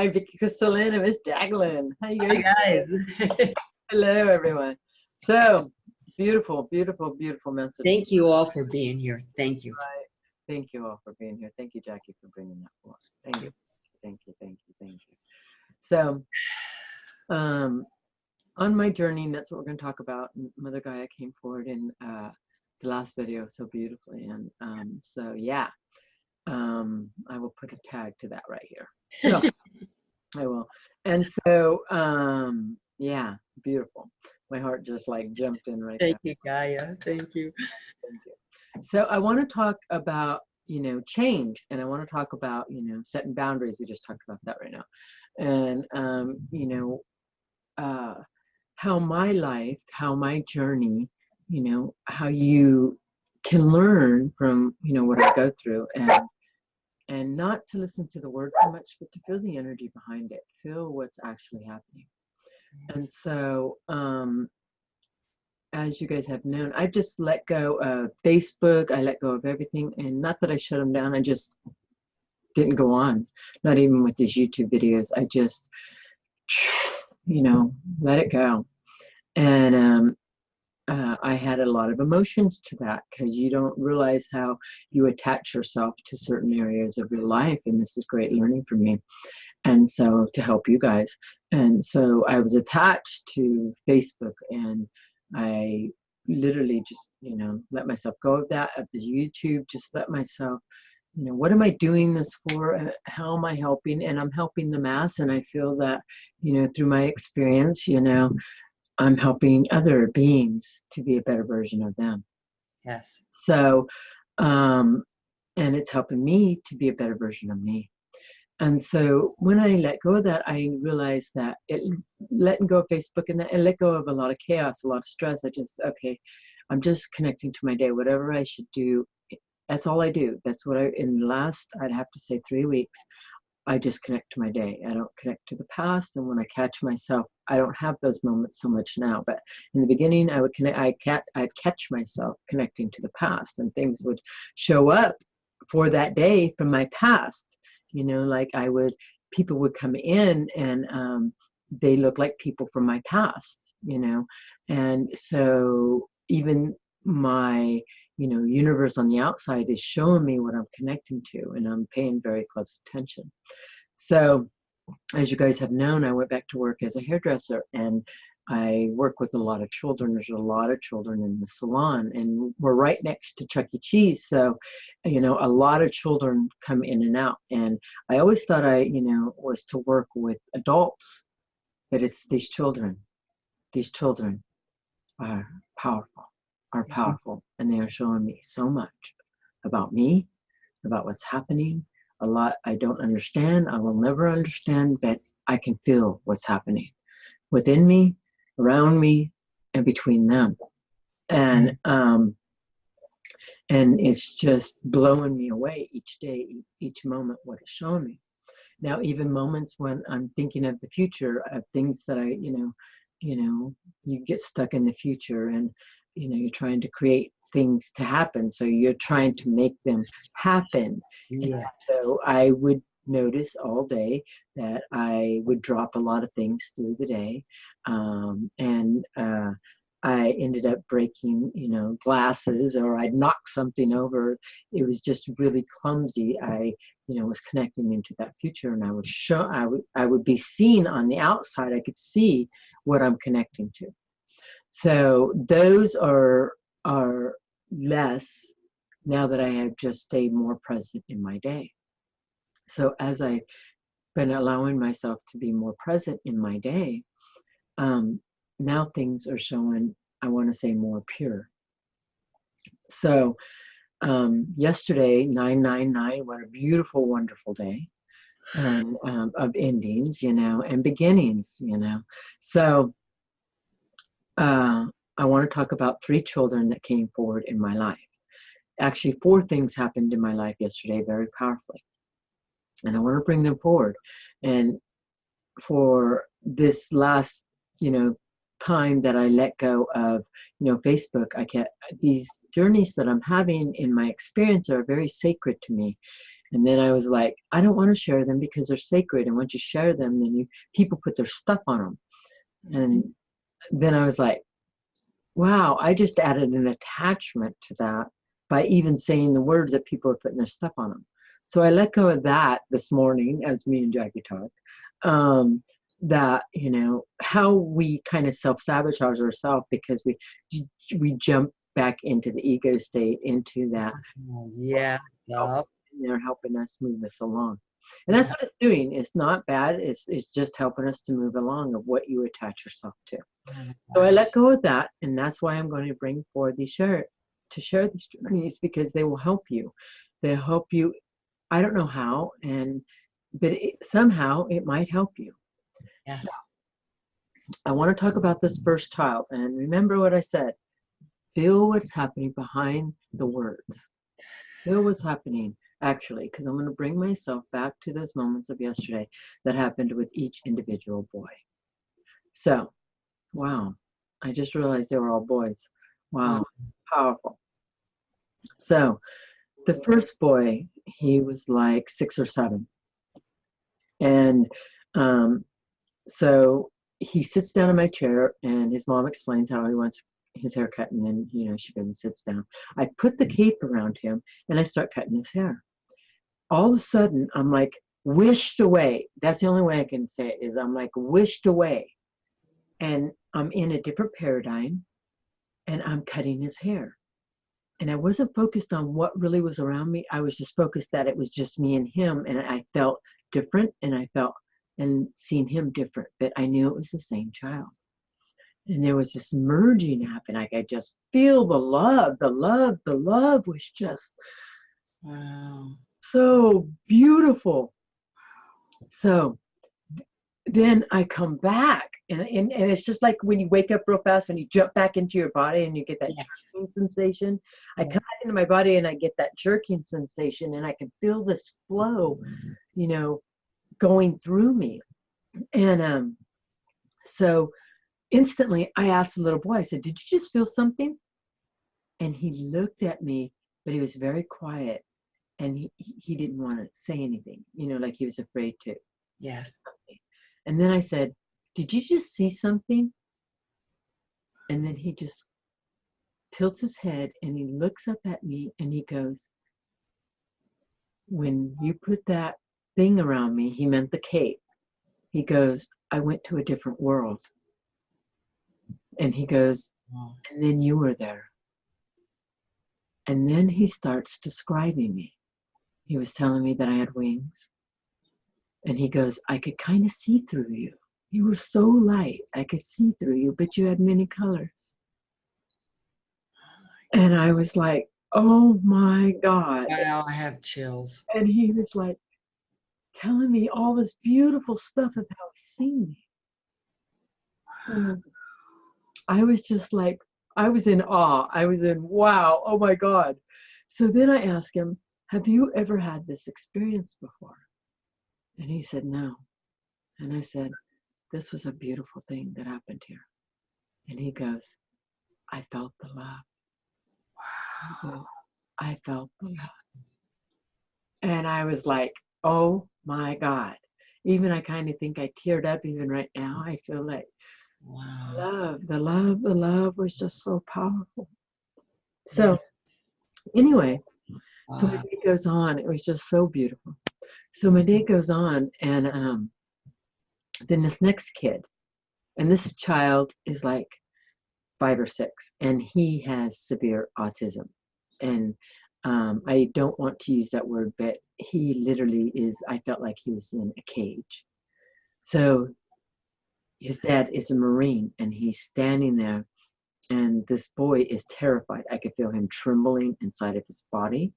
Hi, Vicky Crystalina, Miss Jacqueline. Hi, Hi guys. Hello, everyone. So, beautiful, beautiful, beautiful message. Thank you all for being here. Thank you. Right. Thank you all for being here. Thank you, Jackie, for bringing that forward. Thank you. Thank you, thank you, thank you. So, on my journey, and that's what we're going to talk about. Mother Gaia came forward in the last video so beautifully. And so, yeah, I will put a tag to that right here. So, I will. And so, yeah, beautiful. My heart just like jumped in right there. Thank you, Gaia. Thank you. Thank you. So I want to talk about, change, and I want to talk about, setting boundaries. We just talked about that right now. And, how my life, how my journey, how you can learn from, what I go through, and not to listen to the words so much, but to feel the energy behind it, feel what's actually happening. And so, as you guys have known, I just let go of Facebook. I let go of everything, and not that I shut them down. I just didn't go on, not even with these YouTube videos. I just, let it go. And I had a lot of emotions to that, because you don't realize how you attach yourself to certain areas of your life. And this is great learning for me. And so, to help you guys. And so I was attached to Facebook, and I literally just, let myself go of that, of the YouTube, just let myself, what am I doing this for? How am I helping? And I'm helping the mass. And I feel that, through my experience, I'm helping other beings to be a better version of them. Yes. So, and it's helping me to be a better version of me. And so when I let go of that, I realized that letting go of Facebook and that, I let go of a lot of chaos, a lot of stress. I'm just connecting to my day, whatever I should do. That's all I do. That's what in the last, I'd have to say 3 weeks, I just connect to my day. I don't connect to the past. And when I catch myself, I don't have those moments so much now, but in the beginning I would I'd catch myself connecting to the past, and things would show up for that day from my past. Like people would come in, and they look like people from my past, and so even my, universe on the outside is showing me what I'm connecting to, and I'm paying very close attention. So, as you guys have known, I went back to work as a hairdresser, and I work with a lot of children. There's a lot of children in the salon, and we're right next to Chuck E. Cheese. So, a lot of children come in and out. And I always thought I, was to work with adults, but it's these children. These children are powerful, and they are showing me so much about me, about what's happening. A lot I don't understand. I will never understand, but I can feel what's happening within me, around me, and between them. And it's just blowing me away each day, each moment, what it's showing me. Now, even moments when I'm thinking of the future, of things that you get stuck in the future, and, you're trying to create things to happen. So you're trying to make them happen. Yes. So I would notice all day that I would drop a lot of things through the day. And I ended up breaking, glasses, or I'd knock something over. It was just really clumsy. I, was connecting into that future, and I would be seen on the outside. I could see what I'm connecting to. So those are less now that I have just stayed more present in my day. So as I've been allowing myself to be more present in my day, now things are showing, I want to say, more pure. So yesterday, 999, what a beautiful, wonderful day, and of endings, and beginnings, So I want to talk about 3 children that came forward in my life. Actually, 4 things happened in my life yesterday very powerfully. And I want to bring them forward. And for this last, time that I let go of, Facebook, these journeys that I'm having in my experience are very sacred to me. And then I was like, I don't want to share them because they're sacred. And once you share them, then people put their stuff on them. And then I was like, wow, I just added an attachment to that by even saying the words that people are putting their stuff on them. So I let go of that this morning as me and Jackie talked. That, how we kind of self-sabotage ourselves because we jump back into the ego state, into that. Yeah. And they're helping us move us along. And that's what it's doing. It's not bad. It's just helping us to move along of what you attach yourself to. So I let go of that, and that's why I'm going to bring forward these share these journeys, because they will help you. They help you. I don't know how, but somehow it might help you. Yes. So I want to talk about this first child, and remember what I said. Feel what's happening behind the words. Feel what's happening, actually, because I'm going to bring myself back to those moments of yesterday that happened with each individual boy. So, wow, I just realized they were all boys. Wow, powerful. So, the first boy, he was like 6 or 7. And so he sits down in my chair, and his mom explains how he wants his hair cut, and then she goes and sits down. I put the cape around him and I start cutting his hair. All of a sudden I'm like wished away. That's the only way I can say it, is I'm like wished away, and I'm in a different paradigm, and I'm cutting his hair. And I wasn't focused on what really was around me. I was just focused that it was just me and him, and I felt different, and seeing him different, but I knew it was the same child. And there was this merging happening. Like I just feel the love was just so beautiful. So then I come back, and it's just like when you wake up real fast, when you jump back into your body and you get that jerking sensation. I come back into my body and I get that jerking sensation, and I can feel this flow, going through me. And so instantly I asked the little boy, I said, did you just feel something? And he looked at me, but he was very quiet, and he didn't want to say anything, like he was afraid to. Yes. And then I said, did you just see something? And then he just tilts his head and he looks up at me and he goes, when you put that thing around me, he meant the cape. He goes, I went to a different world. And he goes, and then you were there. And then he starts describing me. He was telling me that I had wings. And he goes, I could kind of see through you. You were so light, I could see through you, but you had many colors. And I was like, oh my God. Now I have chills. And he was like telling me all this beautiful stuff of how he's seen me. And I was just like, I was in awe. I was in wow, oh my God. So then I asked him, have you ever had this experience before? And he said, no. And I said, this was a beautiful thing that happened here. And he goes, I felt the love. Wow. I felt the love. And I was like, oh my God. Even I kind of think I teared up even right now. I feel like the love was just so powerful. So anyway, so my day goes on. It was just so beautiful. So my day goes on, and then this next kid, and this child is like 5 or 6, and he has severe autism. And I don't want to use that word, but he literally is, I felt like he was in a cage. So his dad is a Marine, and he's standing there, and this boy is terrified. I could feel him trembling inside of his body.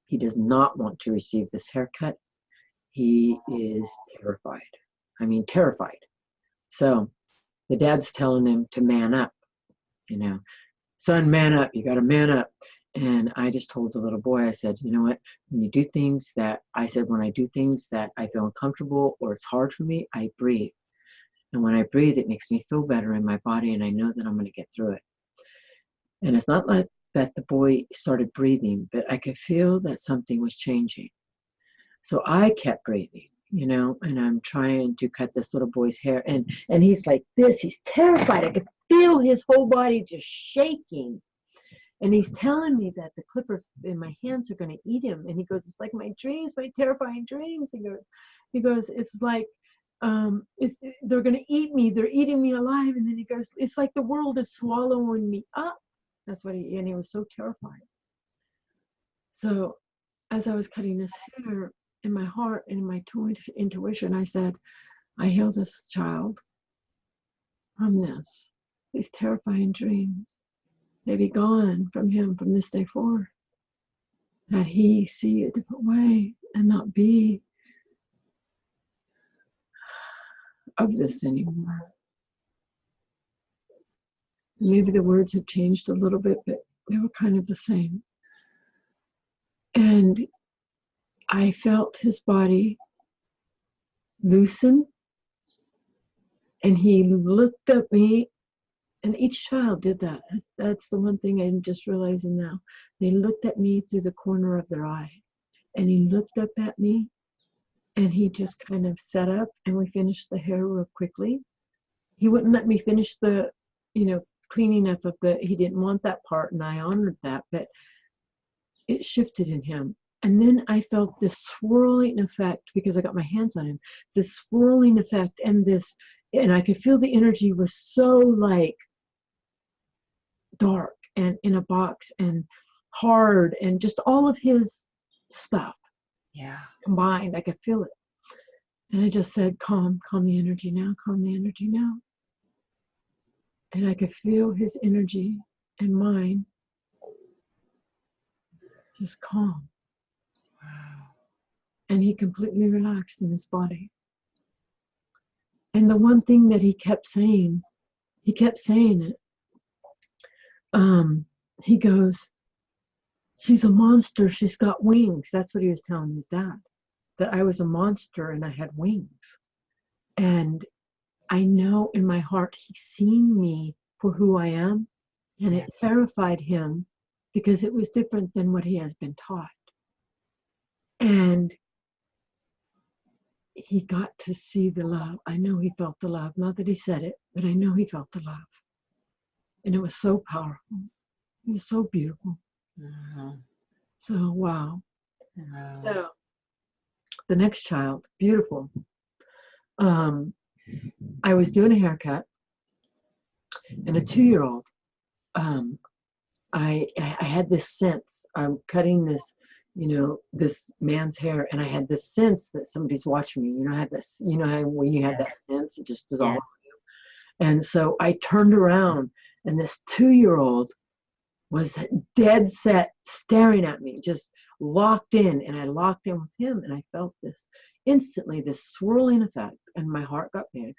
He does not want to receive this haircut. He is terrified. I mean, terrified. So the dad's telling him to man up, son, man up, you got to man up. And I just told the little boy, I said, you know what, when I do things that I feel uncomfortable or it's hard for me, I breathe. And when I breathe, it makes me feel better in my body, and I know that I'm going to get through it. And it's not like that the boy started breathing, but I could feel that something was changing. So I kept breathing, and I'm trying to cut this little boy's hair, and he's like this. He's terrified. I could feel his whole body just shaking. And he's telling me that the clippers in my hands are going to eat him. And he goes, it's like my dreams, my terrifying dreams. He goes, it's like, they're going to eat me. They're eating me alive. And then he goes, it's like the world is swallowing me up. That's what and he was so terrified. So as I was cutting his hair, in my heart and in my intuition, I said, I heal this child from these terrifying dreams. They be gone from him from this day forward. That he see a different way and not be of this anymore. Maybe the words have changed a little bit, but they were kind of the same. And I felt his body loosen, and he looked at me, and each child did that. That's the one thing I'm just realizing now. They looked at me through the corner of their eye, and he looked up at me, and he just kind of sat up, and we finished the hair real quickly. He wouldn't let me finish the, cleaning up of he didn't want that part, and I honored that, but it shifted in him. And then I felt this swirling effect because I got my hands on him, this swirling effect, and I could feel the energy was so like dark and in a box and hard and just all of his stuff combined. I could feel it. And I just said, calm the energy now, calm the energy now. And I could feel his energy and mine just calm. Wow. And he completely relaxed in his body. And the one thing that he kept saying it. He goes, she's a monster, she's got wings. That's what he was telling his dad, that I was a monster and I had wings. And I know in my heart he's seen me for who I am, and it terrified him because it was different than what he has been taught. And he got to see the love. I know he felt the love. Not that he said it, but I know he felt the love. And it was so powerful. It was so beautiful. So, wow. So, the next child, beautiful. I was doing a haircut, and a 2-year-old, I had this sense. I'm cutting this, this man's hair, and I had this sense that somebody's watching me. I had this, how when you have that sense, it just is all over you. And so I turned around, and this 2-year-old was dead set, staring at me, just locked in, and I locked in with him, and I felt this instantly, this swirling effect, and my heart got big.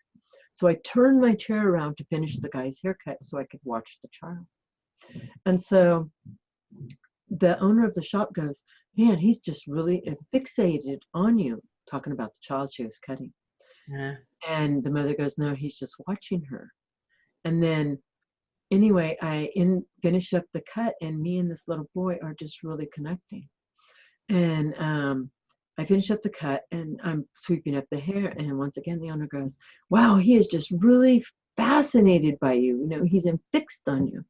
So I turned my chair around to finish the guy's haircut so I could watch the child. And so the owner of the shop goes, man, he's just really fixated on you, talking about the child she was cutting. And the mother goes, no, he's just watching her. And then anyway, I finish up the cut, and me and this little boy are just really connecting. And I finish up the cut, and I'm sweeping up the hair, and once again the owner goes, wow, he is just really fascinated by you. He's fixed on you.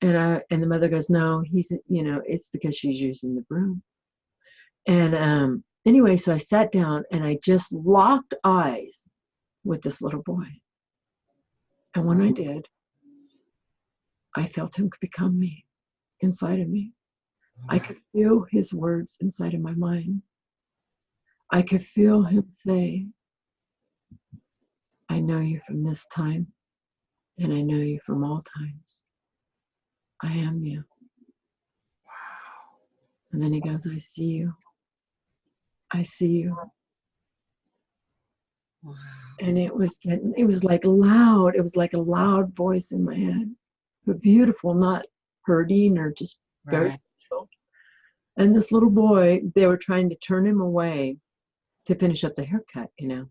And the mother goes, no, he's, it's because she's using the broom. And anyway, so I sat down, and I just locked eyes with this little boy. And when I did, I felt him become me, inside of me. I could feel his words inside of my mind. I could feel him say, I know you from this time, and I know you from all times. I am you. Wow. And then he goes, I see you. I see you. Wow. And it was like loud. It was like a loud voice in my head, but beautiful, not hurting or just very beautiful. And this little boy, they were trying to turn him away to finish up the haircut, Yeah.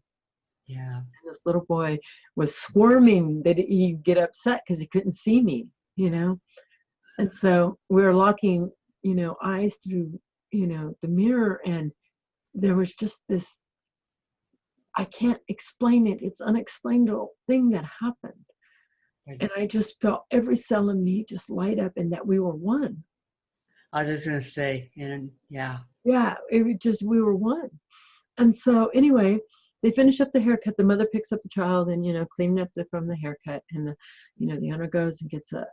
And this little boy was squirming that he'd get upset because he couldn't see me, And so we were locking, eyes through, the mirror, and there was just this, I can't explain it. It's unexplainable thing that happened. And I just felt every cell in me just light up, and that we were one. I was just gonna say, and yeah. Yeah, it was just, we were one. And so anyway, they finish up the haircut. The mother picks up the child and, cleaning up from the haircut. And the owner goes and gets a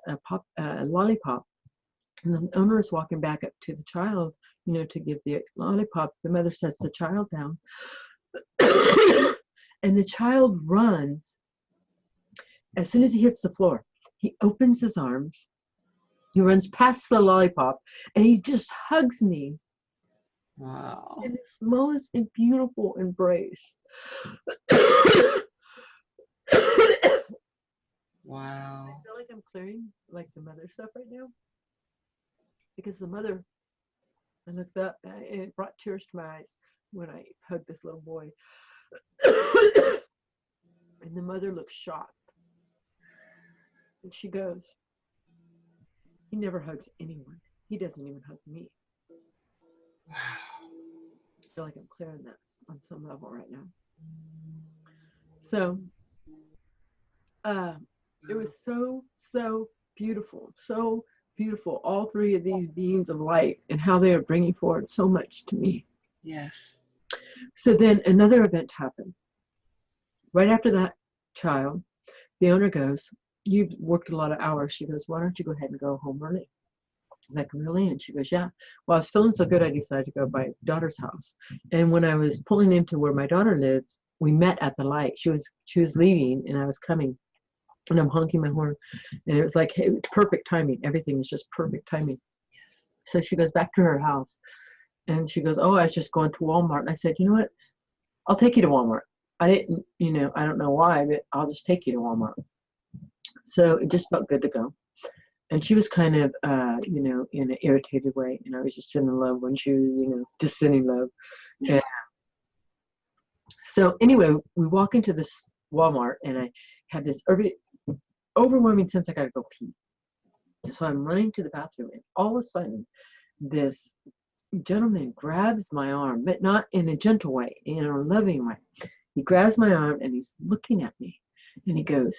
lollipop. And the owner is walking back up to the child, to give the lollipop. The mother sets the child down. And the child runs. As soon as he hits the floor, he opens his arms. He runs past the lollipop, and he just hugs me. Wow. In this most beautiful embrace. Wow. I feel like I'm clearing like the mother stuff right now, because the mother, I looked up and it brought tears to my eyes when I hugged this little boy. And the mother looks shocked. And she goes, he never hugs anyone. He doesn't even hug me. Wow. I feel like I'm clearing that on some level right now. So it was so beautiful, so beautiful. All three of these beings of light and how they are bringing forward so much to me. Yes. So then another event happened. Right after that child, the owner goes, you've worked a lot of hours. She goes, why don't you go ahead and go home early? I'm like, really? And she goes, yeah. Well, I was feeling so good, I decided to go to my daughter's house. And when I was pulling into where my daughter lived, we met at the light. She was leaving, and I was coming. And I'm honking my horn. And it was like, hey, perfect timing. Everything is just perfect timing. Yes. So she goes back to her house. And she goes, oh, I was just going to Walmart. And I said, you know what? I'll take you to Walmart. I didn't, I don't know why, but I'll just take you to Walmart. So it just felt good to go. And she was kind of, in an irritated way. I was just in love when she was, just in love. And so anyway, we walk into this Walmart, and I have this overwhelming sense I got to go pee. And so I'm running to the bathroom, and all of a sudden, this gentleman grabs my arm, but not in a gentle way, in a loving way. He grabs my arm, and he's looking at me, and he goes,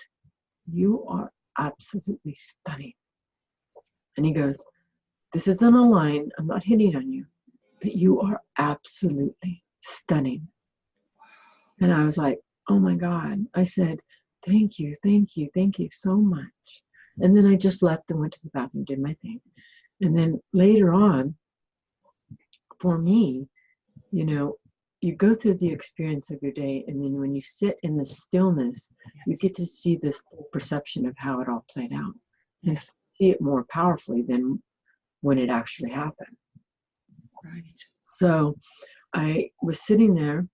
you are absolutely stunning. And he goes, this isn't a line. I'm not hitting on you, but you are absolutely stunning. And I was like, oh my God. I said, thank you so much. And then I just left and went to the bathroom, did my thing. And then later on, for me, you go through the experience of your day, and then when you sit in the stillness, you get to see this full perception of how it all played out. And see it more powerfully than when it actually happened. Right. So I was sitting there,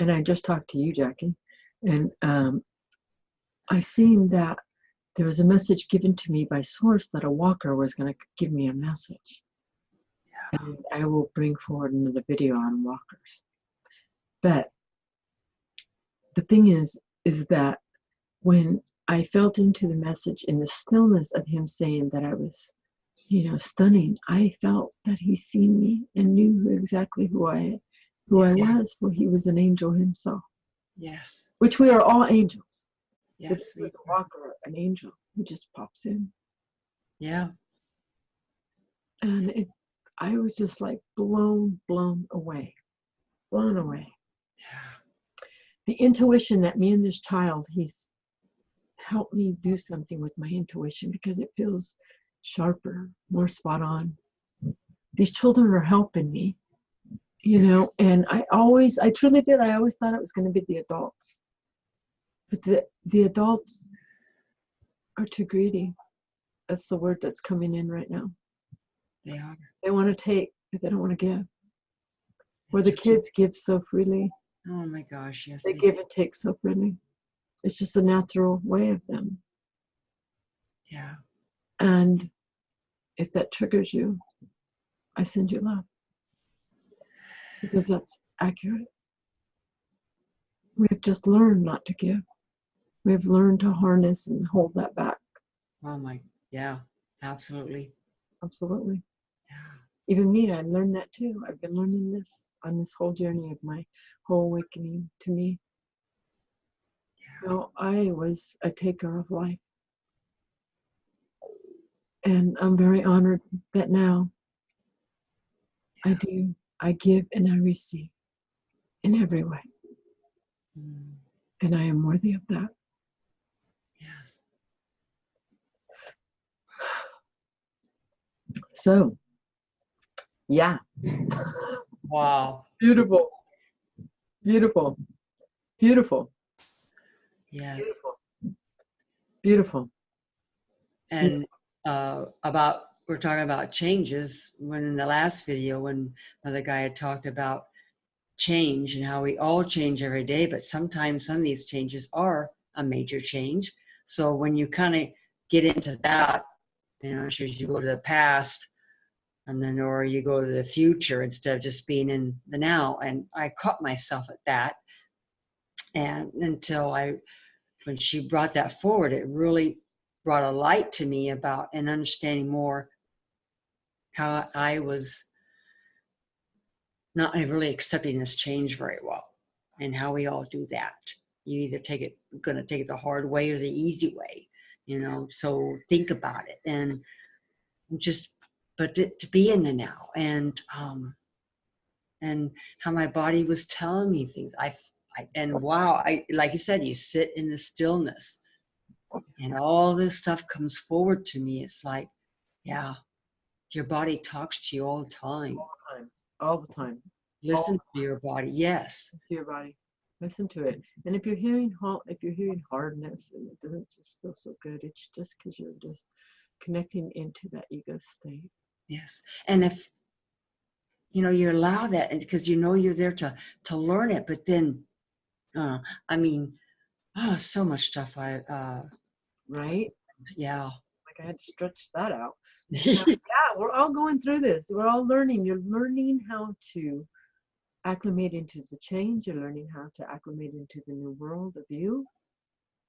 and I just talked to you, Jackie, and I seen that there was a message given to me by Source that a walker was going to give me a message. Yeah. And I will bring forward another video on walkers. But the thing is that when I felt into the message in the stillness of him saying that I was, stunning, I felt that he seen me and knew exactly who I was, for he was an angel himself. Yes. Which we are all angels. Yes. But this was a walker, an angel who just pops in. Yeah. And I was just like blown away. Blown away. Yeah. The intuition that me and this child, he's helped me do something with my intuition, because it feels sharper, more spot on. These children are helping me, and I truly did. I always thought it was going to be the adults. But the adults are too greedy. That's the word that's coming in right now. They are. They want to take, but they don't want to give. Where the kids give so freely. Oh my gosh, yes. They give and take so freely. It's just a natural way of them. Yeah. And if that triggers you, I send you love. Because that's accurate. We've just learned not to give. We've learned to harness and hold that back. Oh my, yeah, absolutely. Absolutely. Yeah. Even me, I learned that too. I've been learning this on this whole journey of my whole awakening to me. So I was a taker of life. And I'm very honored that now I do. I give and I receive in every way. And I am worthy of that. Yes. So, yeah. Wow. Beautiful. Beautiful. Beautiful. Yes. Beautiful. Beautiful. And we're talking about changes, when in the last video, when another guy had talked about change and how we all change every day, but sometimes some of these changes are a major change. So when you kind of get into that, as you go to the past, and then, or you go to the future instead of just being in the now. And I caught myself at that. And when she brought that forward, it really brought a light to me about and understanding more how I was not really accepting this change very well, and how we all do that. You either going to take it the hard way or the easy way, so think about it and but to be in the now, and how my body was telling me things. And wow, like you said, you sit in the stillness and all this stuff comes forward to me. It's like, yeah, your body talks to you all the time. All the time. Listen to your body. Yes. Listen to your body. Listen to it. And if you're hearing hardness and it doesn't just feel so good, it's just because you're just connecting into that ego state. Yes. And if you allow that, and because you're there to learn it, but then so much stuff right? Yeah. Like I had to stretch that out. Yeah, we're all going through this. We're all learning. You're learning how to acclimate into the change. You're learning how to acclimate into the new world of you.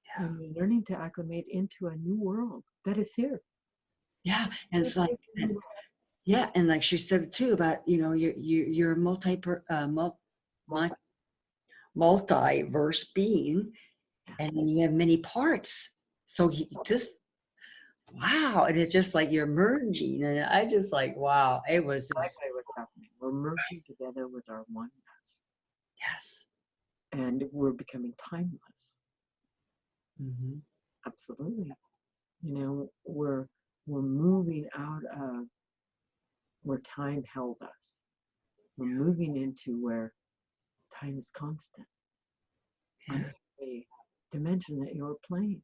Yeah. And you're learning to acclimate into a new world that is here. Yeah. And it's like, and like she said too about, you're a multiverse being, and then you have many parts. So wow. And it's just like you're merging. And I just like, wow, it was exactly what's happening. We're merging together with our oneness. Yes. And we're becoming timeless. Mm-hmm. Absolutely. We're moving out of where time held us. We're moving into where time is constant. On every dimension that you're playing.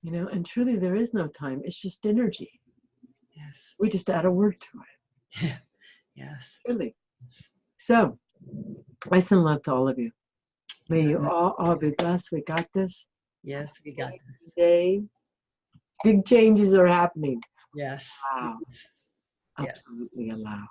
Yeah. And truly there is no time. It's just energy. Yes. We just add a word to it. Yeah. Yes. Really. Yes. So, I send love to all of you. May you all be blessed. We got this. Yes, we got this. Today, big changes are happening. Yes. Wow. Yes. Absolutely allow.